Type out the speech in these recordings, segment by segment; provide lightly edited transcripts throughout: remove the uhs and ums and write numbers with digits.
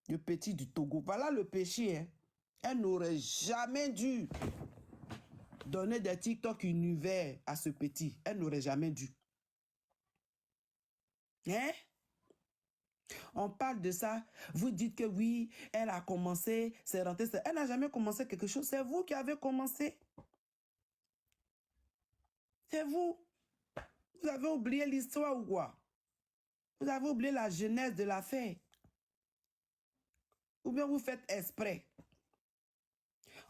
Le petit du Togo. Voilà le péché. Hein. Elle n'aurait jamais dû donner des TikTok univers à ce petit. Elle n'aurait jamais dû. Hein? On parle de ça. Vous dites que oui, elle a commencé, c'est rentré. Elle n'a jamais commencé quelque chose. C'est vous qui avez commencé. C'est vous. Vous avez oublié l'histoire ou quoi? Vous avez oublié la genèse de l'affaire. Ou bien vous faites exprès.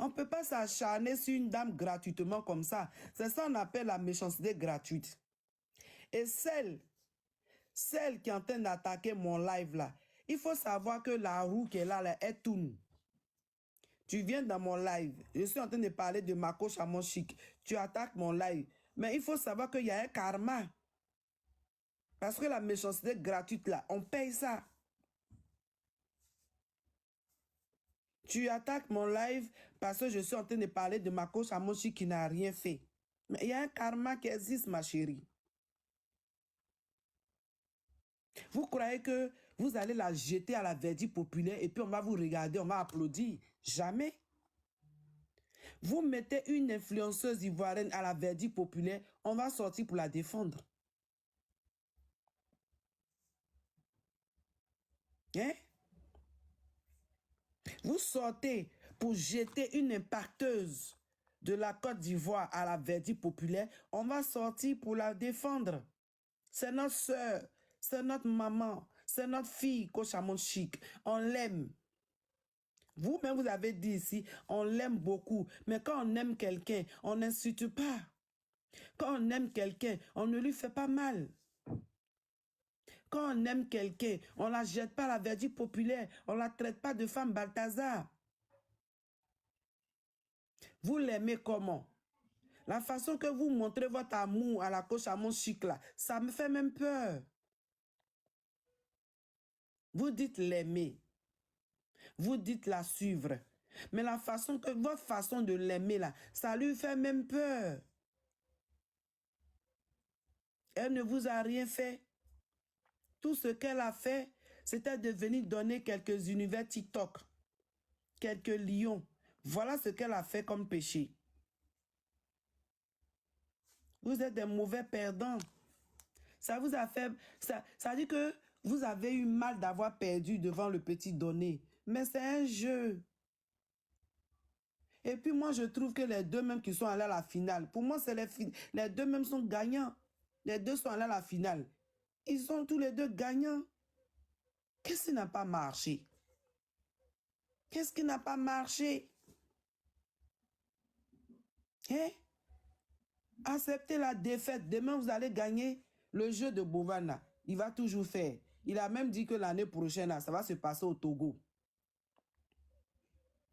On ne peut pas s'acharner sur une dame gratuitement comme ça. C'est ça qu'on appelle la méchanceté gratuite. Et celle qui est en train d'attaquer mon live là, il faut savoir que la roue qui est là, elle tourne. Tu viens dans mon live, je suis en train de parler de Mako Chamon Chic. Tu attaques mon live. Mais il faut savoir qu'il y a un karma. Parce que la méchanceté gratuite là, on paye ça. Tu attaques mon live parce que je suis en train de parler de Mako Chamon Chic qui n'a rien fait. Mais il y a un karma qui existe, ma chérie. Vous croyez que vous allez la jeter à la verdict populaire et puis on va vous regarder, on va applaudir? Jamais. Vous mettez une influenceuse ivoirienne à la verdict populaire, on va sortir pour la défendre. Hein? Vous sortez pour jeter une impacteuse de la Côte d'Ivoire à la verdict populaire, on va sortir pour la défendre. C'est notre soeur, c'est notre maman, c'est notre fille, Kochamon Chic. On l'aime. Vous-même, vous avez dit ici, on l'aime beaucoup. Mais quand on aime quelqu'un, on n'insulte pas. Quand on aime quelqu'un, on ne lui fait pas mal. Quand on aime quelqu'un, on ne la jette pas à la verdict populaire. On ne la traite pas de femme Balthazar. Vous l'aimez comment? La façon que vous montrez votre amour à la Kochamon Chic là, ça me fait même peur. Vous dites l'aimer. Vous dites la suivre. Mais la façon que votre façon de l'aimer là, ça lui fait même peur. Elle ne vous a rien fait. Tout ce qu'elle a fait, c'était de venir donner quelques univers TikTok. Quelques lions. Voilà ce qu'elle a fait comme péché. Vous êtes des mauvais perdants. Ça vous a fait... Ça dit que vous avez eu mal d'avoir perdu devant le petit donné. Mais c'est un jeu. Et puis moi, je trouve que les deux mêmes qui sont allés à la finale, pour moi, c'est les deux mêmes sont gagnants. Les deux sont allés à la finale. Ils sont tous les deux gagnants. Qu'est-ce qui n'a pas marché? Qu'est-ce qui n'a pas marché? Hein? Acceptez la défaite. Demain, vous allez gagner le jeu de Bovana. Il va toujours faire. Il a même dit que l'année prochaine, ça va se passer au Togo.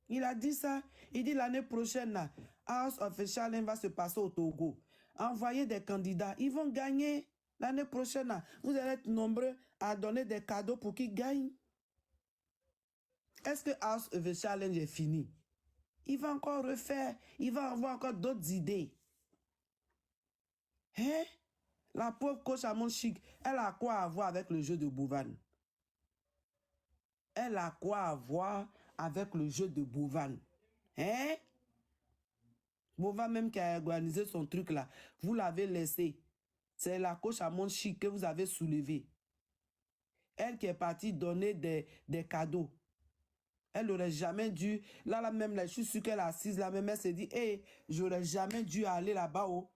Il a dit ça. Il dit l'année prochaine, House of a Challenge va se passer au Togo. Envoyez des candidats. Ils vont gagner l'année prochaine. Vous allez être nombreux à donner des cadeaux pour qu'ils gagnent. Est-ce que House of a Challenge est fini? Il va encore refaire. Il va avoir encore d'autres idées. Hein? La pauvre Kochamon Chic, elle a quoi à voir avec le jeu de Bovan? Elle a quoi à voir avec le jeu de Bovan? Hein? Bovan même qui a organisé son truc là, vous l'avez laissé. C'est la Kochamon Chic que vous avez soulevé. Elle qui est partie donner des cadeaux. Elle n'aurait jamais dû, là même, là, je suis sûre qu'elle est assise là, même elle s'est dit, hey, j'aurais jamais dû aller là-bas. Oh.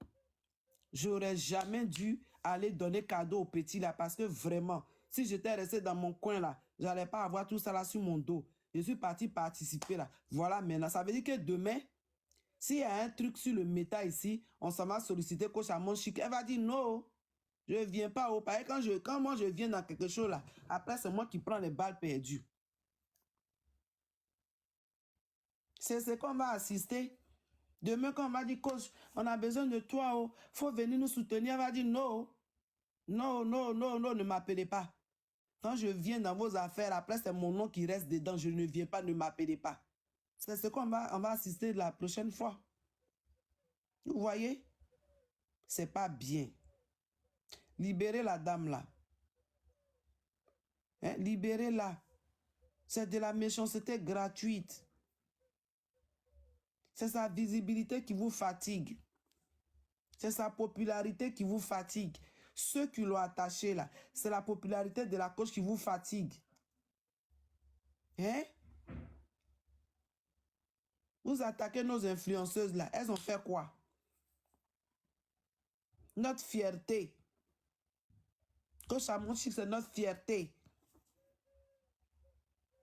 J'aurais jamais dû aller donner cadeau au petit là, parce que vraiment, si j'étais resté dans mon coin là, j'allais pas avoir tout ça là sur mon dos. Je suis parti participer là. Voilà maintenant, ça veut dire que demain, s'il y a un truc sur le méta ici, on s'en va solliciter Kochamon Chic. Elle va dire non, je viens pas au pays. Quand moi je viens dans quelque chose là, après c'est moi qui prends les balles perdues. C'est ce qu'on va assister. Demain, quand on va dire, coach, on a besoin de toi, oh, faut venir nous soutenir, elle va dire non. Non, non, non, non, ne m'appelez pas. Quand je viens dans vos affaires, après c'est mon nom qui reste dedans, je ne viens pas, ne m'appelez pas. C'est ce qu'on va assister la prochaine fois. Vous voyez? C'est pas bien. Libérez la dame là. Hein? Libérez-la. C'est de la méchanceté gratuite. C'est sa visibilité qui vous fatigue. C'est sa popularité qui vous fatigue. Ceux qui l'ont attaché là, c'est la popularité de la coach qui vous fatigue. Hein? Vous attaquez nos influenceuses là, elles ont fait quoi? Notre fierté. Coach Chamon Chic, c'est notre fierté.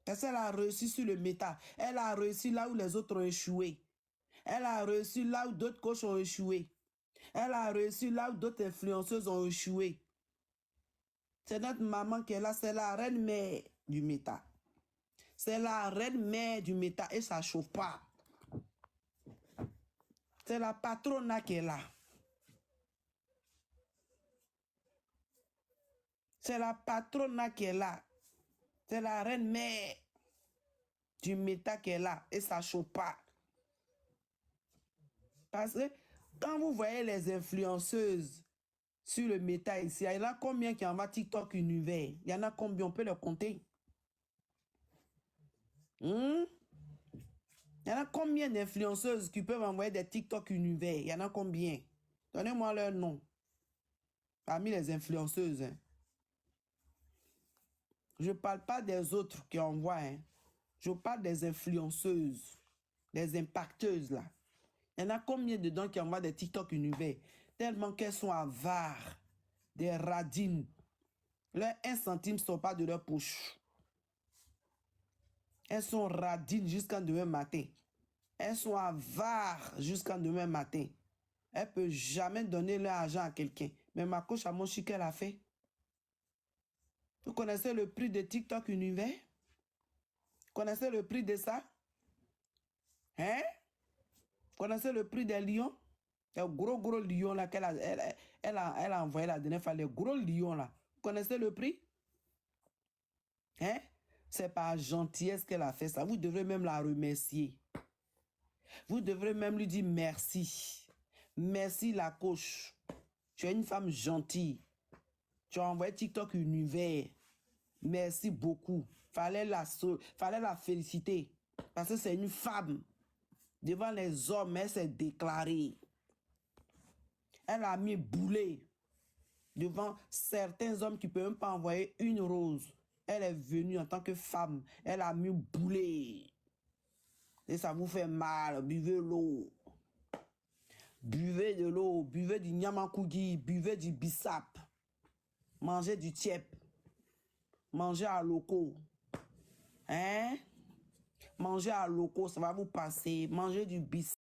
Parce qu'elle a réussi sur le méta. Elle a réussi là où les autres ont échoué. Elle a réussi là où d'autres coachs ont échoué. Elle a réussi là où d'autres influenceuses ont échoué. C'est notre maman qui est là, c'est la reine mère du méta. C'est la reine mère du méta et ça ne chauffe pas. C'est la patronne qui est là. C'est la patronne qui est là. C'est la reine mère du méta qui est là et ça ne chauffe pas. Parce que quand vous voyez les influenceuses sur le méta ici, il y en a combien qui envoient TikTok univers? Il y en a combien? On peut les compter? Il y en a combien d'influenceuses qui peuvent envoyer des TikTok univers? Il y en a combien? Donnez-moi leur nom. Parmi les influenceuses. Hein. Je ne parle pas des autres qui envoient. Hein. Je parle des influenceuses. Des impacteuses là. Il y en a combien dedans qui envoient des TikTok univers? Tellement qu'elles sont avares. Des radines. Leurs 1 centime ne sort pas de leur poche. Elles sont radines jusqu'à demain matin. Elles sont avares jusqu'à demain matin. Elles ne peuvent jamais donner leur argent à quelqu'un. Mais ma coach Chamon Chic, qu'elle a fait. Vous connaissez le prix de TikTok univers? Vous connaissez le prix de ça? Hein? Vous connaissez le prix des lions? Les gros lions là qu'elle a envoyé la dernière fois. Les gros lions là. Vous connaissez le prix? Hein? C'est par gentillesse qu'elle a fait ça. Vous devrez même la remercier. Vous devrez même lui dire merci. Merci la coach. Tu es une femme gentille. Tu as envoyé TikTok univers. Merci beaucoup. Fallait la féliciter. Parce que c'est une femme. Devant les hommes, elle s'est déclarée. Elle a mis boulet. Devant certains hommes qui ne peuvent même pas envoyer une rose. Elle est venue en tant que femme. Elle a mis boulet. Et ça vous fait mal. Buvez l'eau. Buvez de l'eau. Buvez du nyamakugi. Buvez du bissap. Mangez du tiep. Mangez à loco. Hein? Mangez à loco, ça va vous passer. Mangez du bissap.